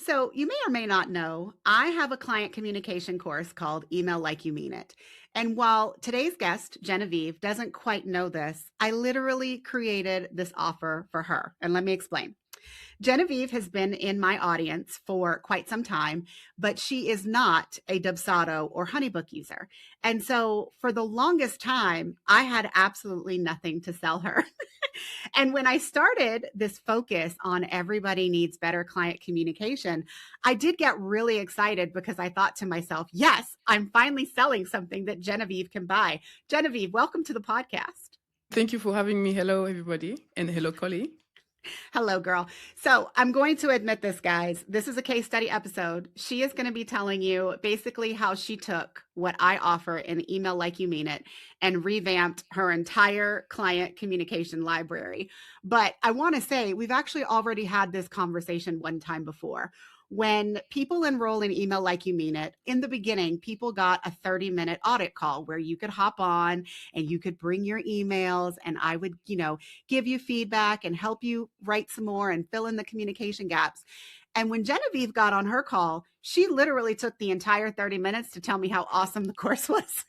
So, you may or may not know, I have a client communication course called Email Like You Mean It. And while today's guest, Geneviève, doesn't quite know this, I literally created this offer for her. And let me explain. Geneviève has been in my audience for quite some time, but she is not a Dubsado or HoneyBook user. And so for the longest time, I had absolutely nothing to sell her. And when I started this focus on everybody needs better client communication, I did get really excited because I thought to myself, yes, I'm finally selling something that Geneviève can buy. Geneviève, welcome to the podcast. Thank you for having me. Hello, everybody, and hello, Collie. Hello, girl. So I'm going to admit this, guys. This is a case study episode. She is going to be telling you basically how she took what I offer in Email Like You Mean It and revamped her entire client communication library. But I want to say we've actually already had this conversation one time before. When people enroll in Email Like You Mean It, in the beginning, people got a 30-minute audit call where you could hop on and you could bring your emails and I would, give you feedback and help you write some more and fill in the communication gaps. And when Geneviève got on her call, she literally took the entire 30 minutes to tell me how awesome the course was.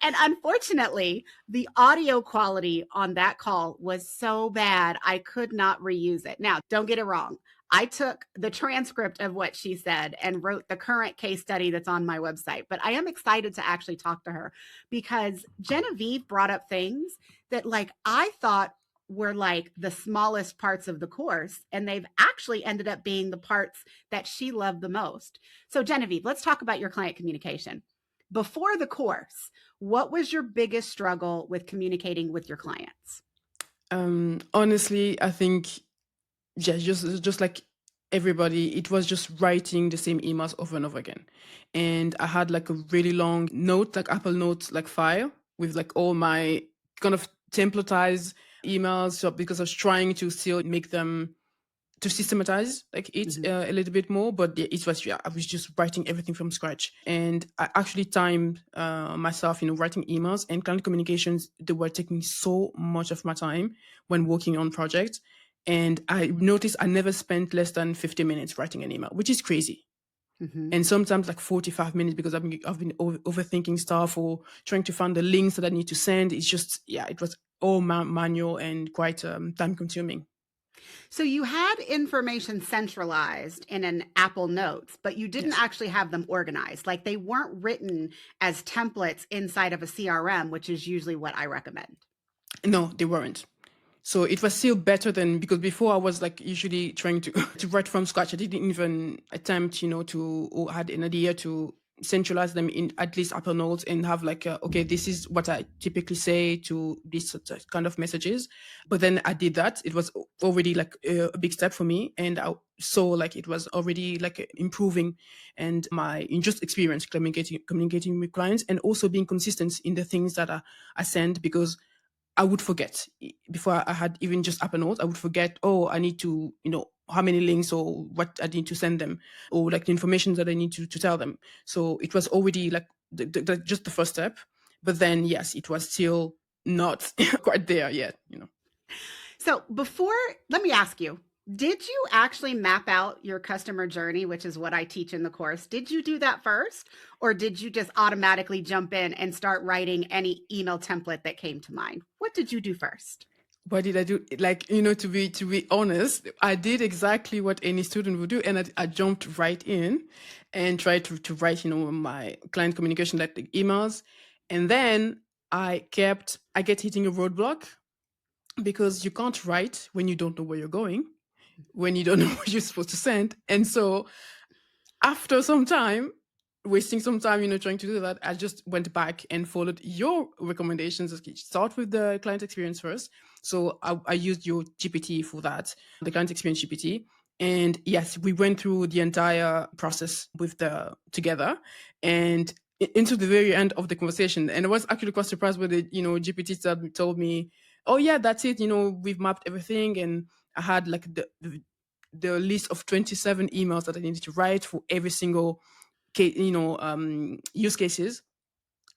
And unfortunately, the audio quality on that call was so bad, I could not reuse it. Now, don't get it wrong. I took the transcript of what she said and wrote the current case study that's on my website. But I am excited to actually talk to her because Geneviève brought up things that, like, I thought were like the smallest parts of the course, and they've actually ended up being the parts that she loved the most. So, Geneviève, let's talk about your client communication. Before the course, what was your biggest struggle with communicating with your clients? Honestly, I think just like everybody, it was just writing the same emails over and over again. And I had like a really long note, like Apple Notes, like file with like all my kind of templatized emails. So because I was trying to still make them to systematize like it Mhm. a little bit more, but it was I was just writing everything from scratch, and I actually timed myself, writing emails and client communications. They were taking so much of my time when working on projects, and I noticed I never spent less than 50 minutes writing an email, which is crazy. Mhm. And sometimes like 45 minutes because I've been overthinking stuff or trying to find the links that I need to send. It's just, yeah, it was all manual and quite time consuming. So you had information centralized in an Apple Notes, but you didn't Yes. actually have them organized. Like they weren't written as templates inside of a CRM, which is usually what I recommend. No, they weren't. So it was still better than, because before I was like usually trying to to write from scratch. I didn't even attempt, to, or had an idea to centralize them in at least Apple Notes and have like, okay, this is what I typically say to these sort of kind of messages. But then I did that. It was already like a big step for me, and I saw like it was already like improving and my in just experience communicating with clients, and also being consistent in the things that I send, because I would forget before I had even just up a note. I would forget, oh, I need to, how many links or what I need to send them, or like the information that I need to tell them. So it was already like just the first step. But then, yes, it was still not quite there yet. So before, let me ask you, did you actually map out your customer journey, which is what I teach in the course? Did you do that first, or did you just automatically jump in and start writing any email template that came to mind? What did you do first? What did I do? Like, to be honest, I did exactly what any student would do. And I jumped right in and tried to write, my client communication, like the emails. And then I get hitting a roadblock, because you can't write when you don't know where you're going, when you don't know what you're supposed to send. And so after some time, wasting some time, trying to do that, I just went back and followed your recommendations. Okay, start with the client experience first. So I used your GPT for that, the client experience GPT. And yes, we went through the entire process with the together, and into the very end of the conversation. And I was actually quite surprised when the GPT told me, "Oh yeah, that's it. We've mapped everything." And I had like the list of 27 emails that I needed to write for every single use cases.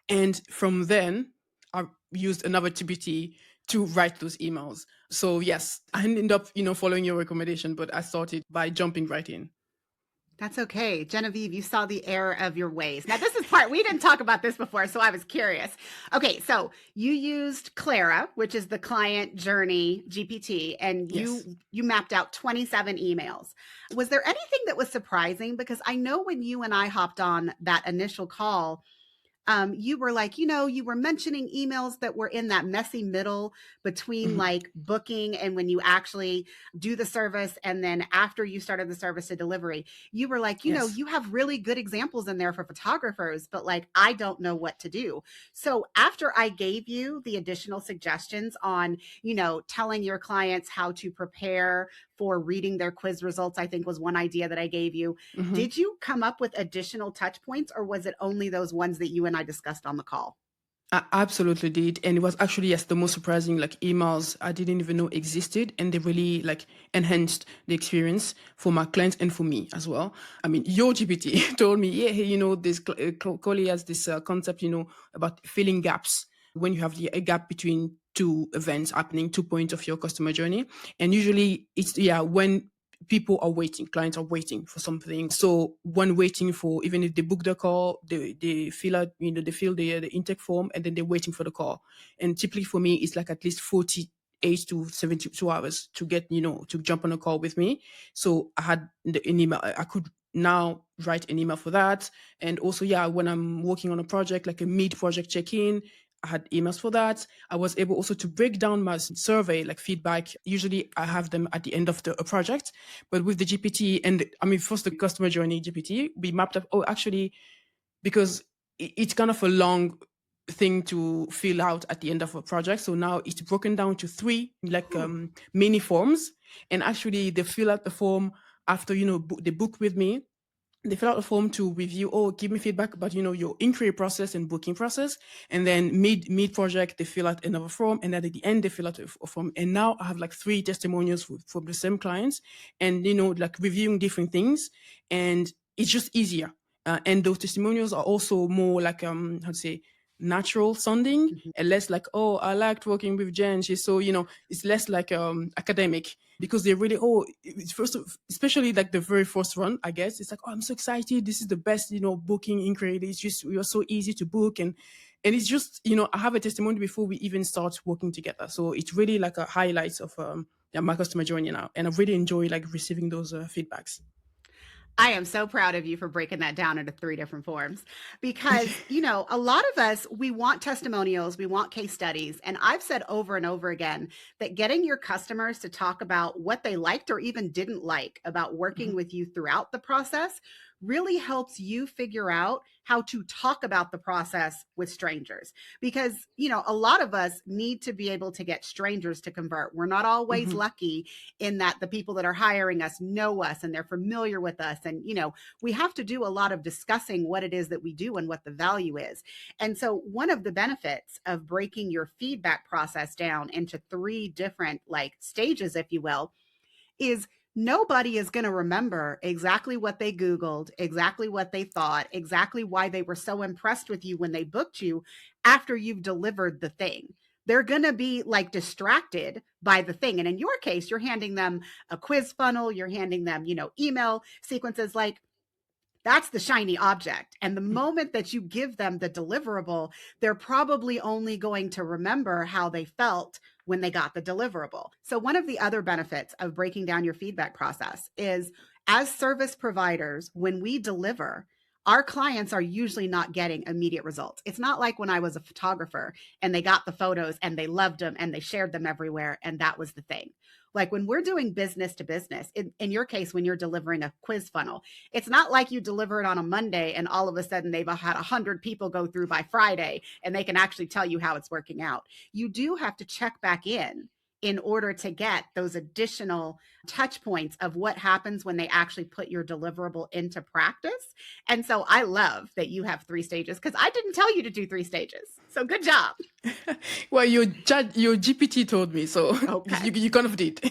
And from then, I used another TBT to write those emails. So yes, I ended up, following your recommendation, but I started by jumping right in. That's okay. Geneviève, you saw the error of your ways. Now, this is part, we didn't talk about this before, so I was curious. Okay, so you used Clara, which is the client journey GPT, and you Yes. you mapped out 27 emails. Was there anything that was surprising? Because I know when you and I hopped on that initial call, you were like, you were mentioning emails that were in that messy middle between Mhm. like booking and when you actually do the service. And then after you started the service to delivery, you were like, Yes. you have really good examples in there for photographers, but like, I don't know what to do. So after I gave you the additional suggestions on, telling your clients how to prepare for reading their quiz results, I think was one idea that I gave you. Mhm. Did you come up with additional touch points or was it only those ones that you and I discussed on the call? I absolutely did. And it was actually, yes, the most surprising like emails I didn't even know existed. And they really like enhanced the experience for my clients and for me as well. I mean, your GPT told me, yeah, hey, this Coley has this concept, about filling gaps when you have a gap between two events happening, 2 points of your customer journey. And usually it's, yeah, when people are waiting, clients are waiting for something. So when waiting for, even if they book the call, they fill out, they fill the intake form and then they're waiting for the call. And typically for me, it's like at least 48 to 72 hours to get, to jump on a call with me. So I had an email, I could now write an email for that. And also, yeah, when I'm working on a project, like a mid project check in, I had emails for that. I was able also to break down my survey, like feedback. Usually I have them at the end of a project, but with the GPT and I mean, first the customer journey GPT, we mapped up, oh, actually, because it's kind of a long thing to fill out at the end of a project. So now it's broken down to three like Whew. mini forms. And actually they fill out the form after, they book with me, they fill out a form to review or give me feedback about your inquiry process and booking process, and then mid project they fill out another form, and then at the end they fill out a form. And now I have like three testimonials from the same clients, and like reviewing different things, and it's just easier. And those testimonials are also more like how to say, natural sounding, Mhm. and less like, oh, I liked working with Jen, she's so, it's less like academic, because they really, oh, it's especially like the very first run, I guess it's like, oh, I'm so excited, this is the best, booking inquiry, it's just, you're so easy to book. And it's just, I have a testimony before we even start working together, so it's really like a highlight of yeah, my customer journey now, and I really enjoy like receiving those feedbacks. I am so proud of you for breaking that down into three different forms because, a lot of us, we want testimonials, we want case studies. And I've said over and over again that getting your customers to talk about what they liked or even didn't like about working Mhm. with you throughout the process really helps you figure out how to talk about the process with strangers. Because, a lot of us need to be able to get strangers to convert. We're not always Mhm. lucky in that the people that are hiring us know us and they're familiar with us. And, we have to do a lot of discussing what it is that we do and what the value is. And so, one of the benefits of breaking your feedback process down into three different like stages, if you will, is nobody is going to remember exactly what they Googled, exactly what they thought, exactly why they were so impressed with you when they booked you after you've delivered the thing. They're going to be like distracted by the thing. And in your case, you're handing them a quiz funnel, you're handing them, email sequences. Like, that's the shiny object. And the moment that you give them the deliverable, they're probably only going to remember how they felt when they got the deliverable. So, one of the other benefits of breaking down your feedback process is as service providers, when we deliver, our clients are usually not getting immediate results. It's not like when I was a photographer and they got the photos and they loved them and they shared them everywhere. And that was the thing. Like when we're doing business to business, in your case, when you're delivering a quiz funnel, it's not like you deliver it on a Monday and all of a sudden they've had 100 people go through by Friday and they can actually tell you how it's working out. You do have to check back in order to get those additional touch points of what happens when they actually put your deliverable into practice. And so I love that you have three stages because I didn't tell you to do three stages. So good job. Well, your GPT told me, so Okay. you kind of did.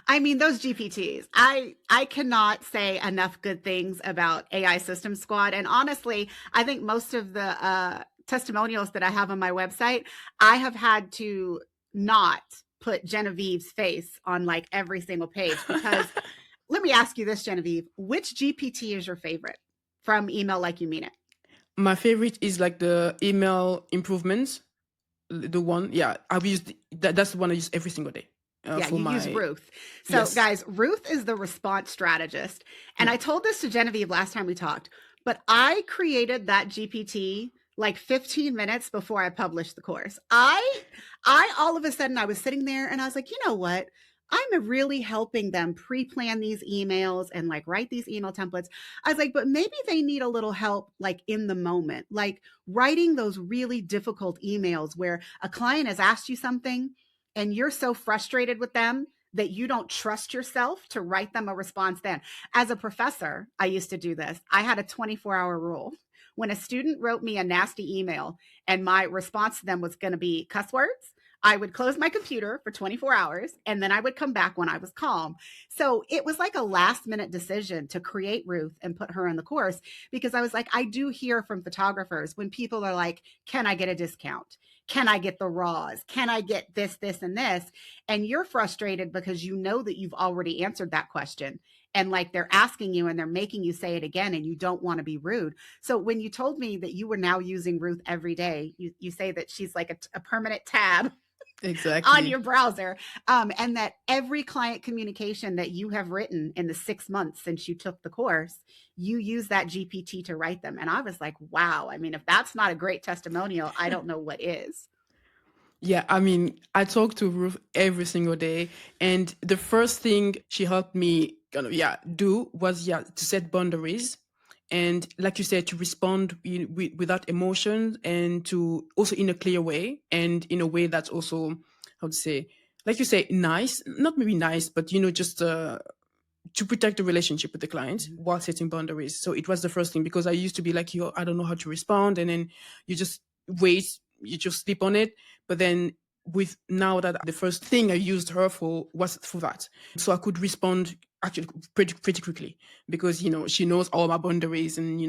I mean, those GPTs. I cannot say enough good things about AI System Squad. And honestly, I think most of the testimonials that I have on my website, I have had to not put Genevieve's face on like every single page because let me ask you this, Genevieve. Which GPT is your favorite from Email Like You Mean It? My favorite is like the email improvements. The one, yeah, I've used that's the one I use every single day Yeah, for you use my Ruth. So, yes. guys, Ruth is the response strategist. And Yeah. I told this to Genevieve last time we talked, but I created that GPT like 15 minutes before I published the course. I all of a sudden I was sitting there and I was like, you know what? I'm really helping them pre-plan these emails and like write these email templates. I was like, but maybe they need a little help like in the moment, like writing those really difficult emails where a client has asked you something and you're so frustrated with them that you don't trust yourself to write them a response then. As a professor, I used to do this. I had a 24-hour rule. When a student wrote me a nasty email and my response to them was going to be cuss words, I would close my computer for 24 hours and then I would come back when I was calm. So it was like a last minute decision to create Ruth and put her in the course because I was like, I do hear from photographers when people are like, can I get a discount? Can I get the raws? Can I get this, this, and this? And you're frustrated because you know that you've already answered that question. And like they're asking you and they're making you say it again and you don't want to be rude. So when you told me that you were now using Ruth every day, you say that she's like a permanent tab on Exactly. your browser, and that every client communication that you have written in the 6 months since you took the course, you use that GPT to write them. And I was like, wow, I mean, if that's not a great testimonial, I don't know what is. Yeah, I mean, I talk to Ruth every single day, and the first thing she helped me kind of do was to set boundaries, and like you said, to respond without emotion, and to also in a clear way, and in a way that's also how to say, like you say, nice, not maybe nice, but just to protect the relationship with the client Mhm. while setting boundaries. So it was the first thing because I used to be like, yo, I don't know how to respond. And then you just wait, you just sleep on it. But then with now that the first thing I used her for was for that. So I could respond actually pretty quickly because, she knows all my boundaries and,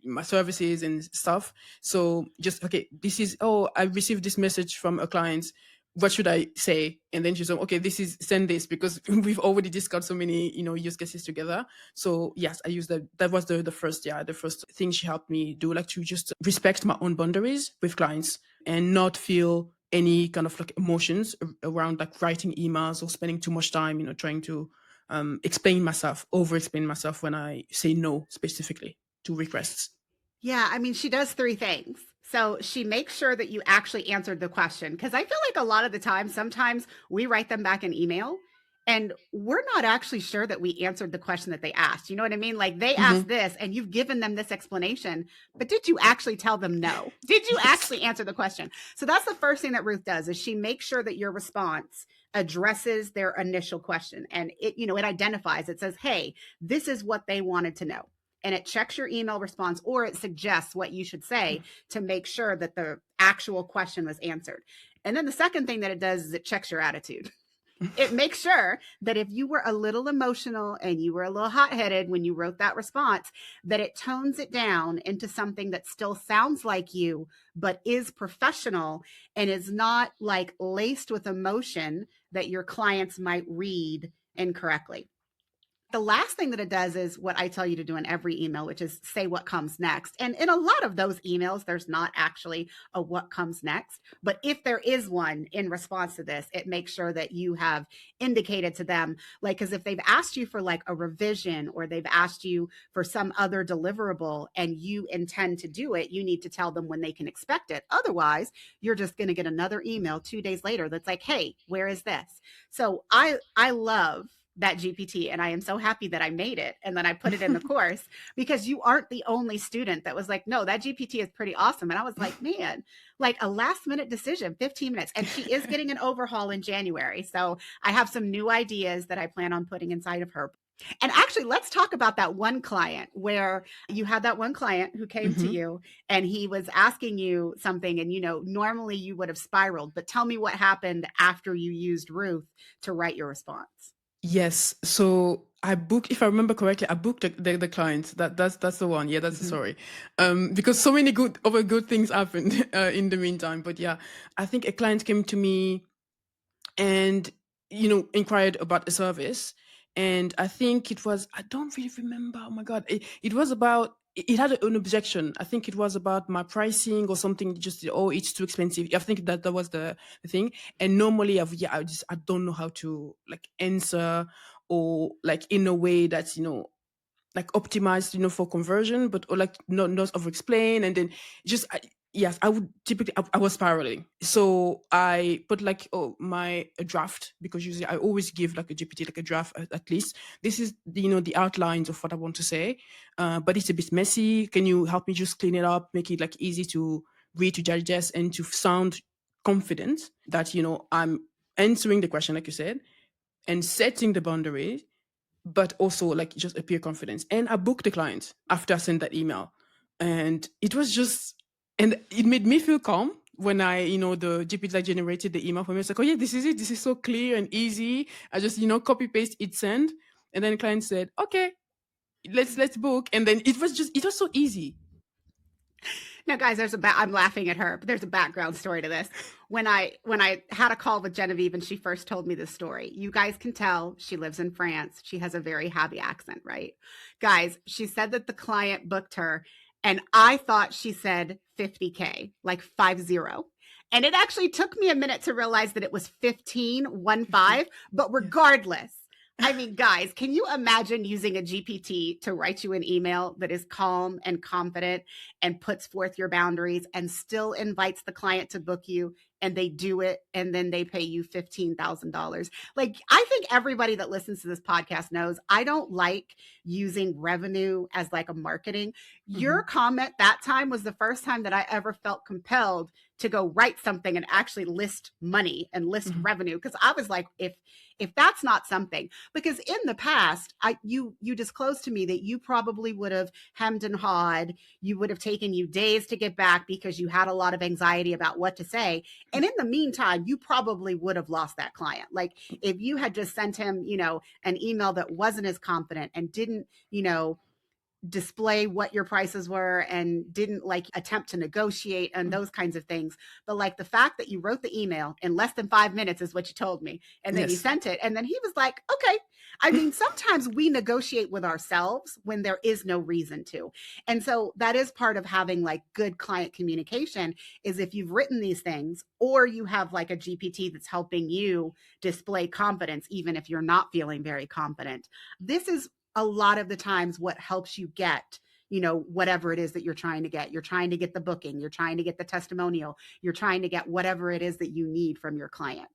my services and stuff. So just, okay, this is, oh, I received this message from a client, what should I say? And then she's like, okay, this is send this because we've already discussed so many, use cases together. So yes, I use that. That was the first, the first thing she helped me do, like to just respect my own boundaries with clients and not feel any kind of like emotions around like writing emails or spending too much time, trying to explain myself, over explain myself when I say no specifically to requests. Yeah, I mean, she does three things. So she makes sure that you actually answered the question. Because I feel like a lot of the time, sometimes we write them back an email and we're not actually sure that we answered the question that they asked. You know what I mean? Like they asked Hmm. this and you've given them this explanation, but did you actually tell them no? Did you Yes. actually answer the question? So that's the first thing that Ruth does is she makes sure that your response addresses their initial question and it identifies, it says, hey, this is what they wanted to know, and it checks your email response or it suggests what you should say to make sure that the actual question was answered. And then the second thing that it does is it checks your attitude. It makes sure that if you were a little emotional and you were a little hot-headed when you wrote that response, that it tones it down into something that still sounds like you, but is professional and is not like laced with emotion that your clients might read incorrectly. The last thing that it does is what I tell you to do in every email, which is say what comes next. And in a lot of those emails, there's not actually a what comes next. But if there is one in response to this, it makes sure that you have indicated to them, like, because if they've asked you for like a revision or they've asked you for some other deliverable and you intend to do it, you need to tell them when they can expect it. Otherwise, you're just going to get another email 2 days later that's like, hey, where is this? So I love that GPT. And I am so happy that I made it and then I put it in the course because you aren't the only student that was like, no, that GPT is pretty awesome. And I was like, man, like a last minute decision, 15 minutes. And she is getting an overhaul in January. So I have some new ideas that I plan on putting inside of her. And actually, let's talk about that one client where you had that one client who came to Hmm. you and he was asking you something. And, normally you would have spiraled, but tell me what happened after you used Ruth to write your response. Yes. So I booked, if I remember correctly, I booked the client. That's the one. Yeah, that's the Mhm. story. Because so many good things happened in the meantime. But yeah, I think a client came to me and inquired about a service, And I think it was, I don't really remember. Oh my God. It was about, it had an objection. I think it was about my pricing or something, just, oh, it's too expensive. I think that was the thing. And normally I don't know how to like answer or like in a way that's, like optimized, for conversion, but or like not over explain. And then just yes, I would typically, I was spiraling. So I put like, oh, my a draft, because usually I always give like a GPT like a draft at least. This is the outlines of what I want to say, but it's a bit messy. Can you help me just clean it up, make it like easy to read, to digest, and to sound confident that I'm answering the question like you said, and setting the boundaries, but also like just appear confidence. And I booked the client after I sent that email. And it was just, and it made me feel calm when the GPT that generated the email for me. It's like, oh yeah, this is it. This is so clear and easy. I just, copy paste it, send. And then the client said, okay, let's book. And then it was so easy. Now, guys, I'm laughing at her, but there's a background story to this. When I had a call with Geneviève and she first told me this story, you guys can tell she lives in France. She has a very happy accent, right? Guys, she said that the client booked her, and I thought she said 50K, like 50. And it actually took me a minute to realize that it was 15, but Yeah. regardless, I mean, guys, can you imagine using a GPT to write you an email that is calm and confident and puts forth your boundaries and still invites the client to book you, and they do it and then they pay you $15,000? Like, I think everybody that listens to this podcast knows I don't like using revenue as like a marketing. Your Hmm. comment that time was the first time that I ever felt compelled to go write something and actually list money and list Hmm. revenue, because I was like, if that's not something, because in the past, you disclosed to me that you probably would have hemmed and hawed. You would have taken you days to get back because you had a lot of anxiety about what to say. And in the meantime, you probably would have lost that client. Like, if you had just sent him, an email that wasn't as confident and didn't, display what your prices were and didn't like attempt to negotiate and those kinds of things. But like the fact that you wrote the email in less than 5 minutes is what you told me. And then you Yes. sent it. And then he was like, okay. I mean, sometimes we negotiate with ourselves when there is no reason to. And so that is part of having like good client communication, is if you've written these things or you have like a GPT that's helping you display confidence, even if you're not feeling very confident. This is a lot of the times what helps you get whatever it is that you're trying to get. You're trying to get the booking, you're trying to get the testimonial, you're trying to get whatever it is that you need from your client.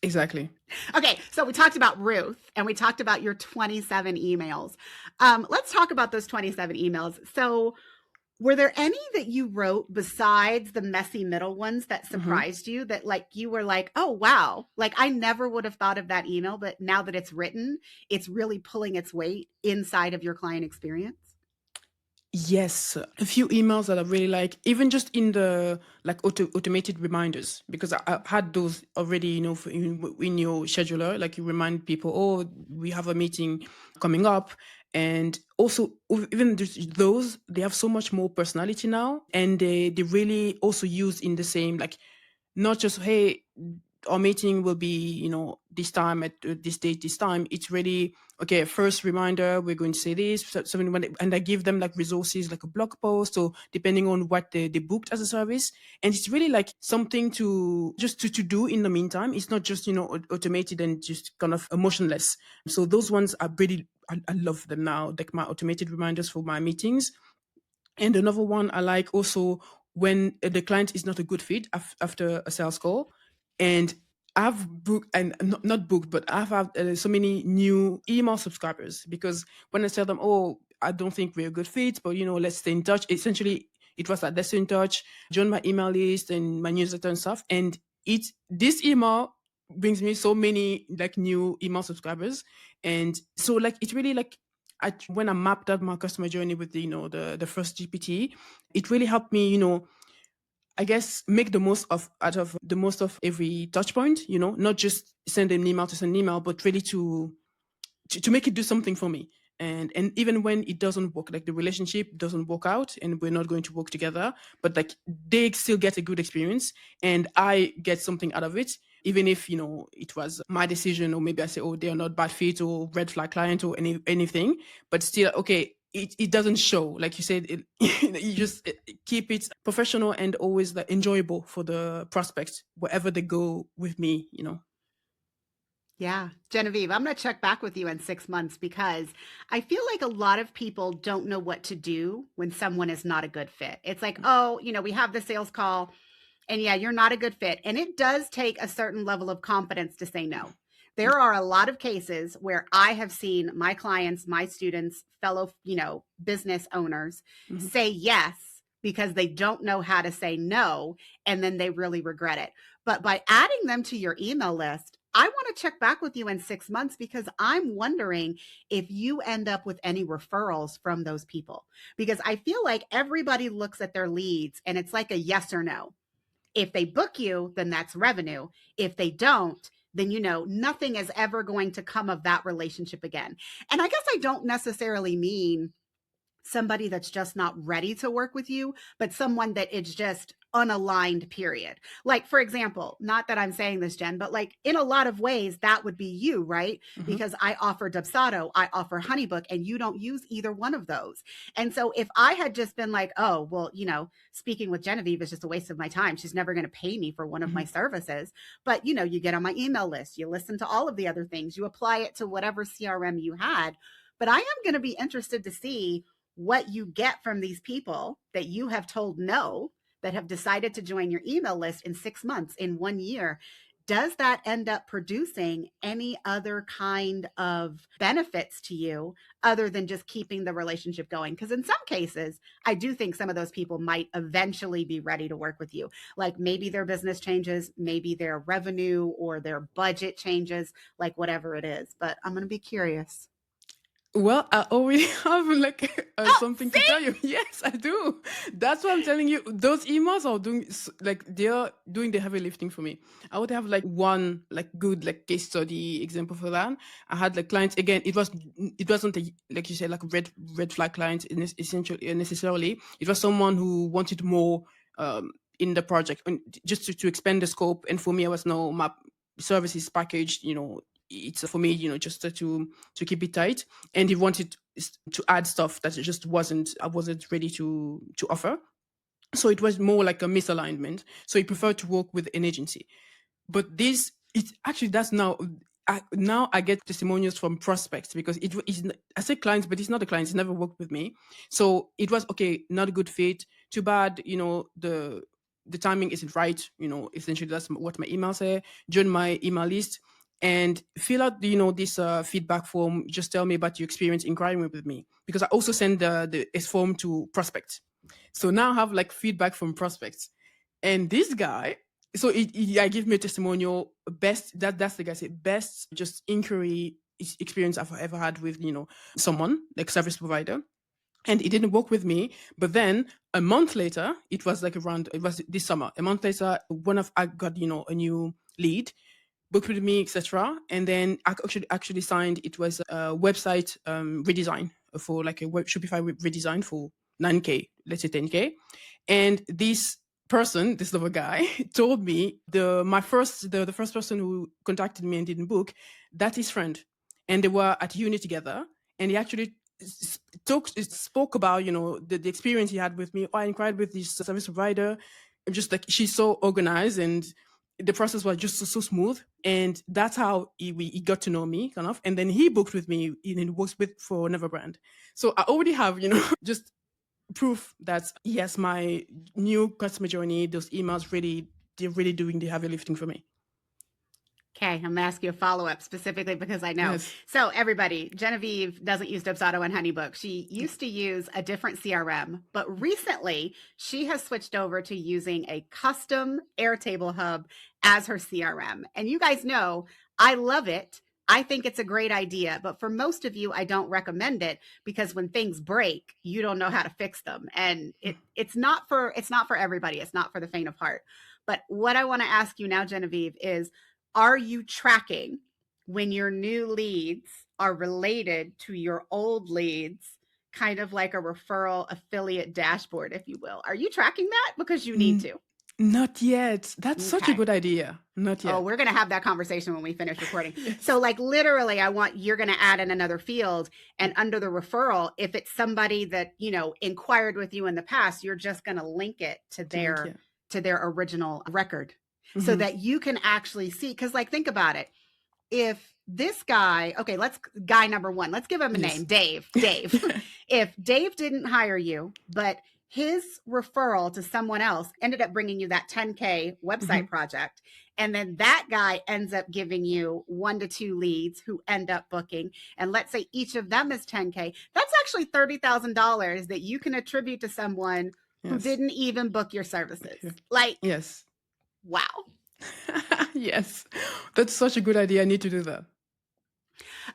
Exactly. Okay, so we talked about Ruth and we talked about your 27 emails. Let's talk about those 27 emails. So were there any that you wrote besides the messy middle ones that Hmm. surprised you, that like you were like, oh wow, like I never would have thought of that email, but now that it's written, it's really pulling its weight inside of your client experience? Yes, a few emails that I really like, even just in the like automated reminders, because I had those already, in your scheduler, like you remind people, oh, we have a meeting coming up. And also, even just those, they have so much more personality now, and they really also use in the same, like, not just, hey, our meeting will be this time at this date, this time. It's really, okay, first reminder, we're going to say this. So and I give them like resources, like a blog post, or depending on what they booked as a service. And it's really like something to just to do in the meantime. It's not just automated and just kind of emotionless. So those ones are really, I love them now, like my automated reminders for my meetings. And another one I like also, when the client is not a good fit after a sales call. And I've booked, and not booked, but I've had so many new email subscribers, because when I tell them, oh, I don't think we're a good fit, but let's stay in touch. Essentially, it was like, let's stay in touch, join my email list and my newsletter and stuff. And this email brings me so many like new email subscribers. And so like it really like, when I mapped out my customer journey with the first GPT, it really helped me, I guess, make the most of out of the most of every touch point, not just send an email to send an email, but really to make it do something for me. And even when it doesn't work, like the relationship doesn't work out and we're not going to work together, but like they still get a good experience and I get something out of it. even if it was my decision, or maybe I say, oh, they are not bad fit or red flag client or anything, but still, okay, it doesn't show, like you said, you just keep it professional and always like enjoyable for the prospects wherever they go with me. Yeah. Genevieve, I'm going to check back with you in 6 months because I feel like a lot of people don't know what to do when someone is not a good fit. It's like, oh, we have the sales call. And yeah, you're not a good fit. And it does take a certain level of confidence to say no. There are a lot of cases where I have seen my clients, my students, fellow, business owners Mhm. say yes because they don't know how to say no. And then they really regret it. But by adding them to your email list, I want to check back with you in 6 months because I'm wondering if you end up with any referrals from those people. Because I feel like everybody looks at their leads and it's like a yes or no. If they book you, then that's revenue. If they don't, then nothing is ever going to come of that relationship again. And I guess I don't necessarily mean somebody that's just not ready to work with you, but someone that is just unaligned, period. Like, for example, not that I'm saying this, Jen, but like in a lot of ways, that would be you, right? Mhm. Because I offer Dubsado, I offer Honeybook, and you don't use either one of those. And so if I had just been like, oh, well, speaking with Genevieve is just a waste of my time. She's never going to pay me for one of my Mhm. services. But, you get on my email list, you listen to all of the other things, you apply it to whatever CRM you had. But I am going to be interested to see what you get from these people that you have told no, that have decided to join your email list in 6 months, in 1 year. Does that end up producing any other kind of benefits to you other than just keeping the relationship going? Because in some cases, I do think some of those people might eventually be ready to work with you. Like maybe their business changes, maybe their revenue or their budget changes, like whatever it is. But I'm going to be curious. Well, I already have like Oh, something to see? tell you. Yes, I do. That's what I'm telling you. Those emails are doing like they're doing the heavy lifting for me. I would have like one like good like case study example for that. I had like clients again. It wasn't a, like you said, like red flag client in essentially necessarily. It was someone who wanted more in the project, and just to expand the scope. And for me, I was no, my services packaged. It's for me, just to keep it tight, and he wanted to add stuff that it just wasn't I wasn't ready to offer. So it was more like a misalignment. So he preferred to work with an agency. But this it's actually that's now I get testimonials from prospects because I say clients, but it's not a client. It's never worked with me. So it was okay, not a good fit. Too bad. The timing isn't right. Essentially that's what my email say. Join my email list and fill out this feedback form. Just tell me about your experience inquiring with me, because I also send the form to prospects. So now I have like feedback from prospects. And this guy, so I give me a testimonial. That's the guy said best just inquiry experience I've ever had with someone like service provider. And it didn't work with me. But then a month later, it was this summer. A month later, one of I got a new lead, booked with me, etc. And then I actually signed. It was a website redesign for like a Shopify redesign for 9K, let's say 10K. And this other guy, told me the first person who contacted me and didn't book, that's his friend, and they were at uni together, and he actually spoke about the experience he had with me. Oh, I inquired with this service provider, and just like she's so organized, and the process was just so smooth, and that's how he got to know me kind of, and then he booked with me, and he works with for another brand. So I already have just proof that yes, my new customer journey, those emails really, they're really doing the heavy lifting for me. Okay, I'm gonna ask you a follow up specifically because I know. Yes. So, everybody, Genevieve doesn't use Dubsado and Honeybook. She used to use a different CRM, but recently she has switched over to using a custom Airtable hub as her CRM. And you guys know I love it. I think it's a great idea, but for most of you, I don't recommend it because when things break, you don't know how to fix them, and it's not for everybody. It's not for the faint of heart. But what I want to ask you now, Genevieve, is are you tracking when your new leads are related to your old leads, kind of like a referral affiliate dashboard, if you will? Are you tracking that? Because you need Mm, to. Not yet. That's such a Okay. good idea. Not Oh, yet. we're going to have that conversation when we finish recording. Yes. So, like, literally, you're going to add in another field. And under the referral, if it's somebody that, inquired with you in the past, you're just going to link it to To link, their yeah. original record so Hmm. that you can actually see. Because, like, think about it. If this guy, okay, guy number one, let's give him a name, Yes. Dave. Dave. If Dave didn't hire you, but his referral to someone else ended up bringing you that 10K Hmm. website project, and then that guy ends up giving you 1 to 2 leads who end up booking, and let's say each of them is 10K, that's actually $30,000 that you can attribute to someone who Yes. didn't even book your services. Okay. Like, Yes. wow. Yes. That's such a good idea. I need to do that.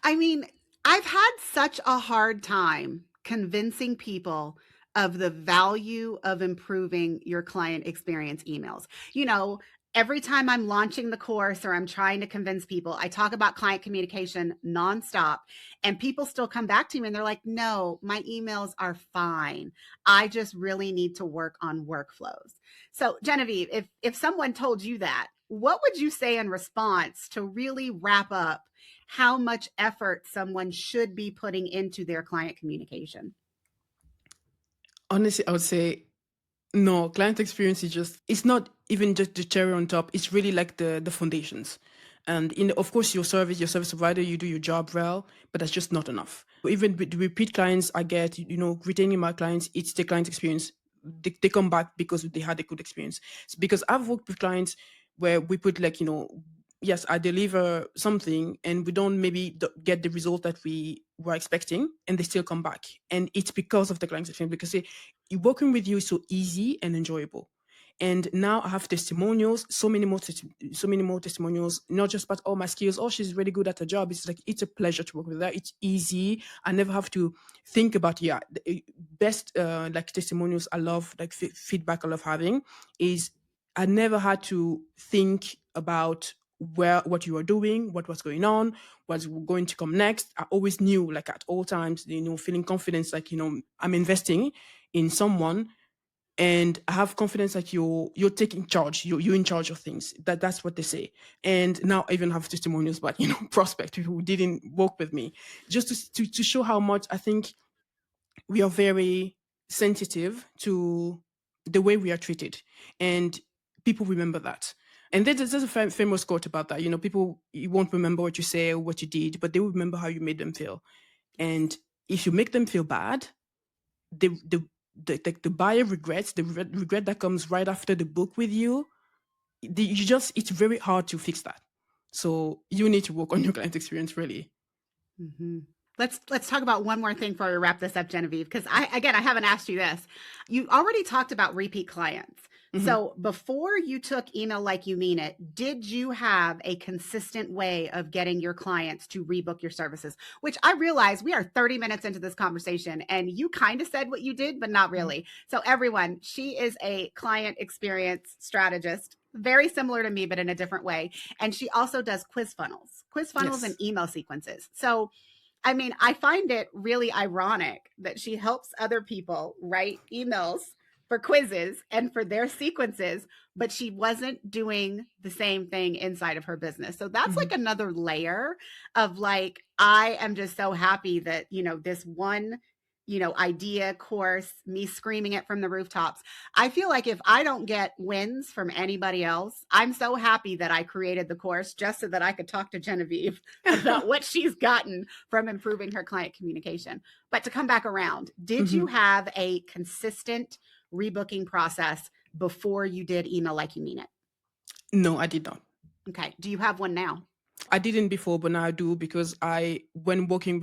I mean, I've had such a hard time convincing people of the value of improving your client experience emails. Every time I'm launching the course or I'm trying to convince people, I talk about client communication nonstop, and people still come back to me and they're like, no, my emails are fine. I just really need to work on workflows. So, Geneviève, if someone told you that, what would you say in response to really wrap up how much effort someone should be putting into their client communication? Honestly, I would say no. Client experience is just, it's not even just the cherry on top. It's really like the foundations. And of course, your service provider, you do your job well, but that's just not enough. Even with the repeat clients I get, retaining my clients, it's the client experience. They come back because they had a good experience. So because I've worked with clients where we put like, yes, I deliver something and we don't maybe get the result that we were expecting, and they still come back. And it's because of the client experience, because working with you is so easy and enjoyable. And now I have testimonials, so many more testimonials, not just about all my skills. Oh, she's really good at her job. It's like, it's a pleasure to work with her. It's easy. I never have to think about, yeah, the best, like testimonials I love, like feedback I love having is, I never had to think about what you were doing, what was going on, what's going to come next. I always knew, like at all times, feeling confidence, like, I'm investing in someone, and I have confidence like you're taking charge, you're in charge of things. That's what they say. And now I even have testimonials, but prospect who didn't work with me, just to show how much I think we are very sensitive to the way we are treated, and people remember that. And there's a famous quote about that. People, you won't remember what you say or what you did, but they will remember how you made them feel. And if you make them feel bad, the buyer regrets the regret that comes right after the book with you. It's very hard to fix that. So you need to work on your client experience, really. Mm-hmm. Let's talk about one more thing before we wrap this up, Geneviève, because I haven't asked you this. You already talked about repeat clients. Hmm. So before you took Email Like You Mean It, did you have a consistent way of getting your clients to rebook your services? Which I realize we are 30 minutes into this conversation and you kind of said what you did, but not Hmm. really. So everyone, she is a client experience strategist, very similar to me, but in a different way. And she also does quiz funnels and Yes. email sequences. So I mean, I find it really ironic that she helps other people write emails for quizzes and for their sequences, but she wasn't doing the same thing inside of her business. So that's Hmm. like another layer of like, I am just so happy that, this one, idea course, me screaming it from the rooftops. I feel like if I don't get wins from anybody else, I'm so happy that I created the course just so that I could talk to Geneviève about what she's gotten from improving her client communication. But to come back around, did Hmm. you have a consistent rebooking process before you did Email Like You Mean It? No, I did not. Okay. Do you have one now? I didn't before, but now I do, because when working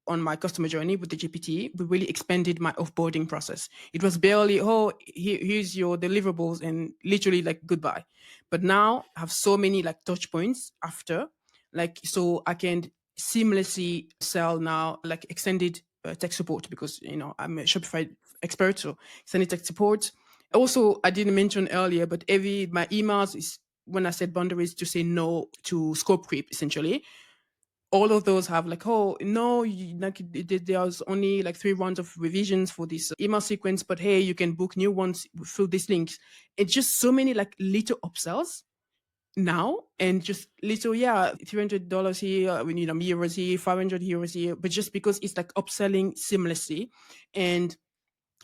on my customer journey with the GPT, we really expanded my offboarding process. It was barely, oh, here's your deliverables and literally like goodbye. But now I have so many like touch points after, like, so I can seamlessly sell now like extended tech support, because, I'm a Shopify expert, so extended tech support. Also, I didn't mention earlier, but my emails is, when I set boundaries, to say no to scope creep, essentially. all of those have like, oh no, like there's only like 3 rounds of revisions for this email sequence, but hey, you can book new ones through these links. It's just so many like little upsells now, and just little, yeah, $300 here, we need euros here, 500 euros here, but just because it's like upselling seamlessly, and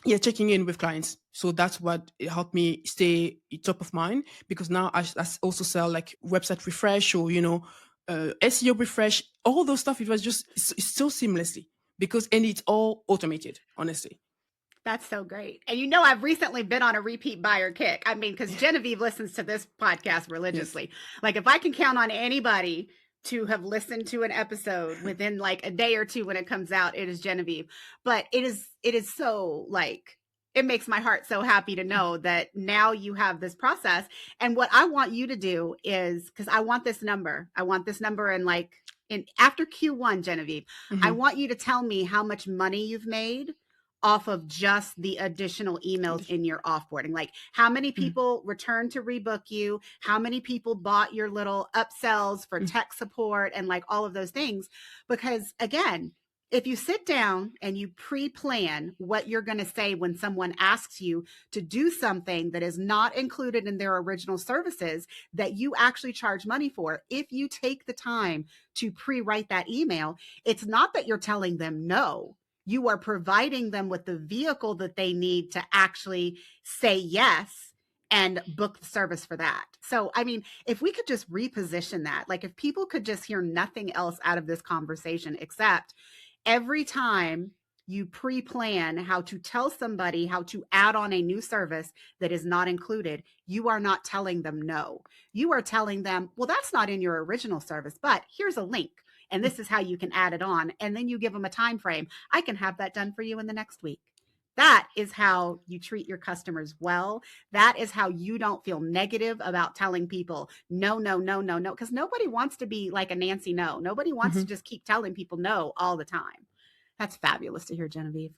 yeah, checking in with clients. So that's what it helped me stay top of mind, because now I also sell like website refresh, or SEO refresh, all those stuff. It was just it's so seamlessly, because and it's all automated, honestly. That's so great. And you know, I've recently been on a repeat buyer kick. I mean, because Geneviève listens to this podcast Yes. religiously. Like, if I can count on anybody to have listened to an episode within like a day or two when it comes out, it is Geneviève. But it is so like, it makes my heart so happy to know that now you have this process. And what I want you to do is, because I want this number, in like in after Q1, Geneviève, I Mm-hmm. want you to tell me how much money you've made off of just the additional emails in your offboarding. Like, how many people returned to rebook you? How many people bought your little upsells for tech support and like all of those things? Because again, if you sit down and you pre-plan what you're going to say when someone asks you to do something that is not included in their original services that you actually charge money for, if you take the time to pre-write that email, it's not that you're telling them no. You are providing them with the vehicle that they need to actually say yes and book the service for that. So, I mean, if we could just reposition that, like if people could just hear nothing else out of this conversation except every time you pre-plan how to tell somebody how to add on a new service that is not included, you are not telling them no. You are telling them, well, that's not in your original service, but here's a link and this is how you can add it on. And then you give them a time frame. I can have that done for you in the next week. That is how you treat your customers well. That is how you don't feel negative about telling people no, no, no, no, no, because nobody wants to be like a Nancy no. Nobody wants Mm-hmm. to just keep telling people no all the time. That's fabulous to hear, Geneviève.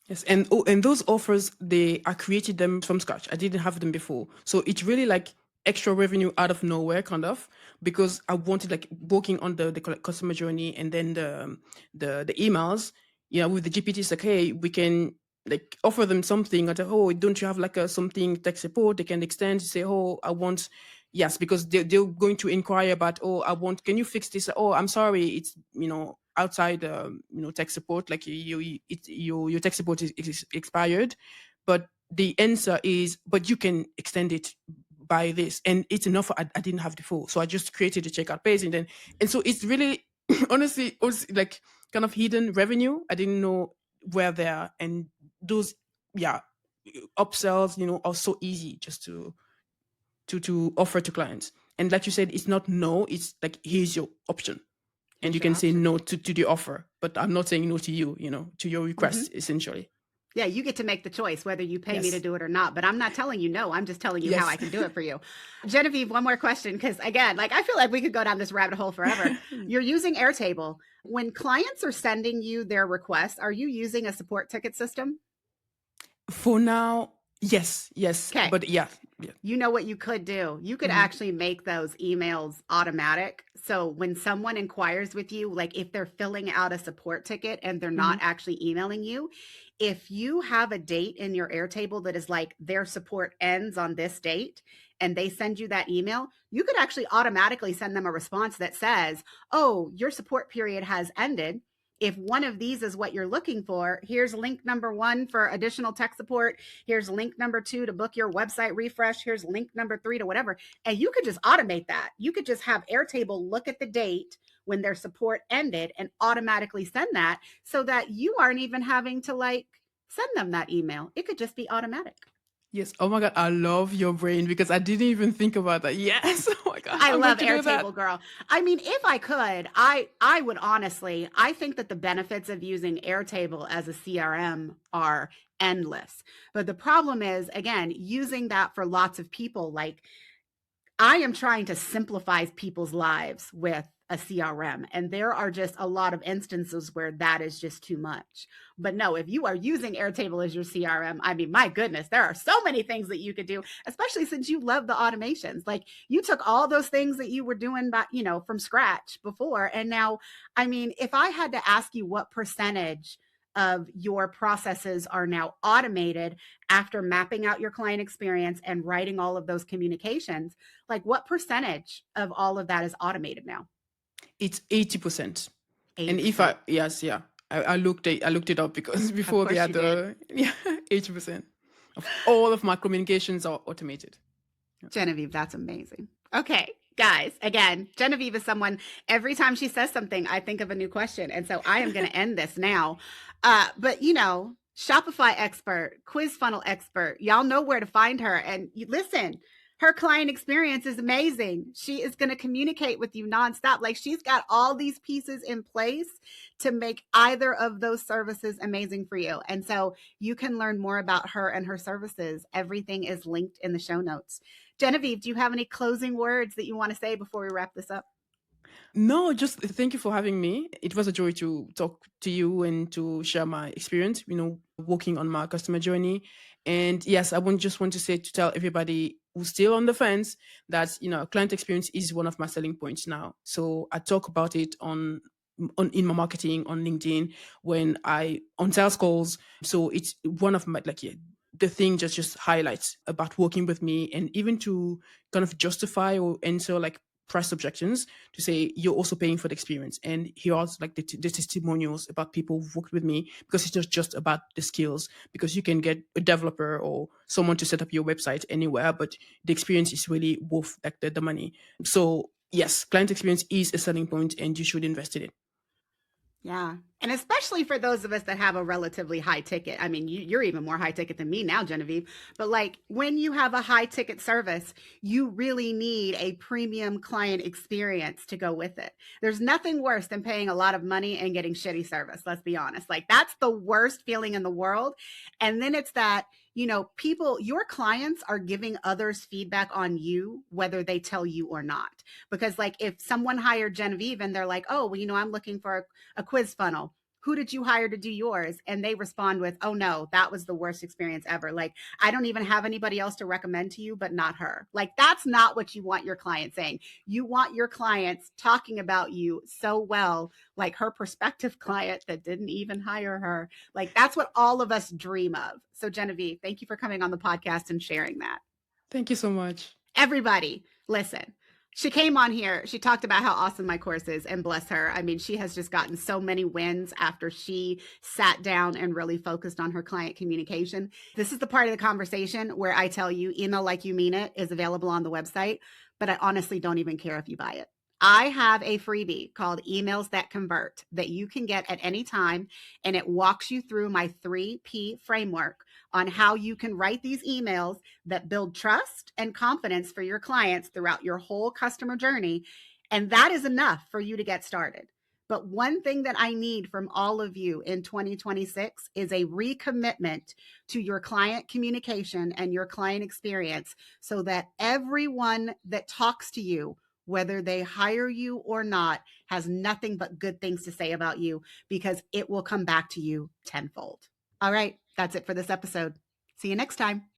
Yes, and and those offers, I created them from scratch. I didn't have them before, so it's really like extra revenue out of nowhere, kind of, because I wanted like working on the customer journey, and then the emails. Yeah, with the GPTs, like, hey, we can like offer them something. I say, oh, don't you have like a something tech support? They can extend. Say, oh, I want. Yes, because they're going to inquire about, oh, I want, can you fix this? Oh, I'm sorry, it's outside tech support, like your tech support is expired, but the answer is, but you can extend it by this, and it's enough. I didn't have the full, so I just created a checkout page, and so it's really honestly also like kind of hidden revenue. I didn't know where they are, and those, yeah, upsells are so easy just to offer to clients. And like you said, it's not no, it's like, here's your option, and Here's you your can say option. no to the offer, but I'm not saying no to you, to your Mm-hmm. request, essentially. Yeah, you get to make the choice whether you pay me to Yes. do it or not. But I'm not telling you no. I'm just telling you how I Yes. can do it for you. Geneviève, one more question. Because again, like I feel like we could go down this rabbit hole forever. You're using Airtable. When clients are sending you their requests, are you using a support ticket system? For now, yes, Okay. but yeah, yeah. You know what you could do? You could Mm-hmm. actually make those emails automatic. So when someone inquires with you, like if they're filling out a support ticket and they're Mm-hmm. not actually emailing you, if you have a date in your Airtable that is like their support ends on this date and they send you that email, you could actually automatically send them a response that says, oh, your support period has ended. If one of these is what you're looking for, here's link number 1 for additional tech support. Here's link number 2 to book your website refresh. Here's link number 3 to whatever. And you could just automate that. You could just have Airtable look at the date when their support ended and automatically send that so that you aren't even having to like send them that email. It could just be automatic. Yes. Oh my god, I love your brain, because I didn't even think about that. Yes. Oh my god, I I'm going love to do that. Airtable, girl. I mean, if I could, I would honestly, I think that the benefits of using Airtable as a CRM are endless. But the problem is, again, using that for lots of people, like I am trying to simplify people's lives with a CRM. And there are just a lot of instances where that is just too much. But no, if you are using Airtable as your CRM, I mean, my goodness, there are so many things that you could do, especially since you love the automations. Like you took all those things that you were doing by, from scratch before. And now, I mean, if I had to ask you what percentage of your processes are now automated after mapping out your client experience and writing all of those communications, like what percentage of all of that is automated now? It's 80%. And if 80%. I yes, yeah. I looked it up because Of before they course had you did. the yeah, 80% of all of my communications are automated. Geneviève, that's amazing. Okay, guys, again, Geneviève is someone, every time she says something, I think of a new question. And so I am going to end this now. But, Shopify expert, quiz funnel expert, y'all know where to find her. And listen, her client experience is amazing. She is going to communicate with you nonstop. Like she's got all these pieces in place to make either of those services amazing for you. And so you can learn more about her and her services. Everything is linked in the show notes. Geneviève, do you have any closing words that you want to say before we wrap this up? No, just thank you for having me. It was a joy to talk to you and to share my experience, working on my customer journey. And yes, just want to say to tell everybody who's still on the fence that, client experience is one of my selling points now. So I talk about it on in my marketing on LinkedIn when I on sales calls. So it's one of my like yeah, the thing just highlights about working with me and even to kind of justify or answer like price objections to say you're also paying for the experience. And here are like the testimonials about people who've worked with me because it's not just about the skills because you can get a developer or someone to set up your website anywhere, but the experience is really worth like the money. So yes, client experience is a selling point and you should invest in it. Yeah. And especially for those of us that have a relatively high ticket. I mean, you're even more high ticket than me now, Geneviève. But like when you have a high ticket service, you really need a premium client experience to go with it. There's nothing worse than paying a lot of money and getting shitty service. Let's be honest. Like that's the worst feeling in the world. And then it's that, your clients are giving others feedback on you, whether they tell you or not. Because like if someone hired Geneviève and they're like, oh, well, I'm looking for a quiz funnel. Who did you hire to do yours? And they respond with, oh no, that was the worst experience ever. Like, I don't even have anybody else to recommend to you, but not her. Like, that's not what you want your client saying. You want your clients talking about you so well, like her prospective client that didn't even hire her. Like, that's what all of us dream of. So, Geneviève, thank you for coming on the podcast and sharing that. Thank you so much. Everybody, listen. She came on here. She talked about how awesome my course is, and bless her. I mean, she has just gotten so many wins after she sat down and really focused on her client communication. This is the part of the conversation where I tell you, email like you mean it is available on the website, but I honestly don't even care if you buy it. I have a freebie called Emails That Convert that you can get at any time, and it walks you through my 3P framework on how you can write these emails that build trust and confidence for your clients throughout your whole customer journey. And that is enough for you to get started. But one thing that I need from all of you in 2026 is a recommitment to your client communication and your client experience so that everyone that talks to you, whether they hire you or not, has nothing but good things to say about you because it will come back to you tenfold. All right, that's it for this episode. See you next time.